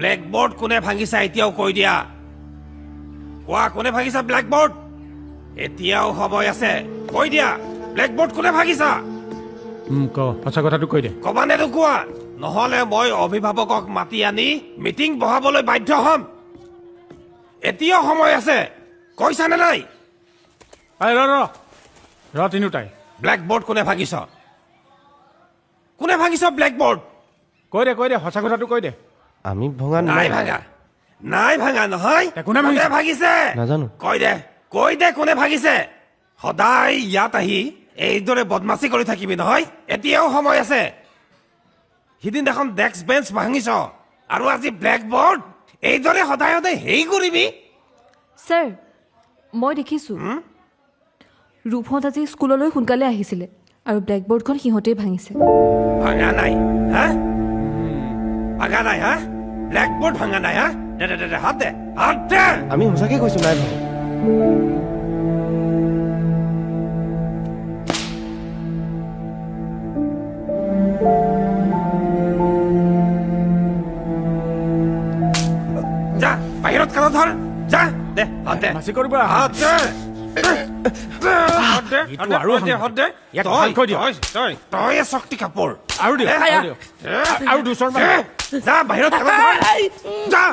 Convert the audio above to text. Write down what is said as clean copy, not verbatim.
blackboard কোনে ভাঙিছা এতিয়াও কৈ দিয়া কোৱা কোনে ভাঙিছা ব্লেকবোৰ্ড এতিয়াও সময় আছে কৈ দিয়া ব্লেকবোৰ্ড কোনে ভাঙিছা ক সঁচা কথাটো কৈ দে কবা নে কোৱা নহলে মই অভিভাৱকক মাতি আনি মিটিং বহাবলৈ বাধ্য হ'ম এতিয়াও সময় আছে কৈছানে নাই ৰ তিনিওটাই ব্লেকবোৰ্ড কোনে ভাঙিছ ব্লেকবোৰ্ড কৈ দে সঁচা কথাটো কৈ দে আমি ভঙা নাই ভাঙা নহয় কোনে ভাঙিছে নাজানো কৈ দে কোনে ভাঙিছে সদায় ইয়াত আহি এইদৰে বদমাচি কৰি থাকিবি নহয় এতিয়াও সময় আছে সিদিনাখন ডেস্ক বেঞ্চ ভাঙিছ আৰু আজি ব্লেকবোৰ্ড এইদৰে সদায় হেৰি কৰিবি ছাৰ মই দেখিছোঁ ৰূপহঁত আজি স্কুললৈ সোনকালে আহিছিলে আৰু ব্লেকবোৰ্ডখন সিহঁতেই ভাঙিছে ভাঙা নাই হা ব্লেকবোৰ্ড ভাঙা নাই হা দে হাত দে আমি সঁচাকে কৈছো নাই ভাঙা যা বাহিৰত কাণত ধৰ যা দে হাত দে মাছি কৰিব হাত দে তই শক্তি কাপোৰ আৰু দিয়ক আৰু দুচৰ যা বাহিৰত যা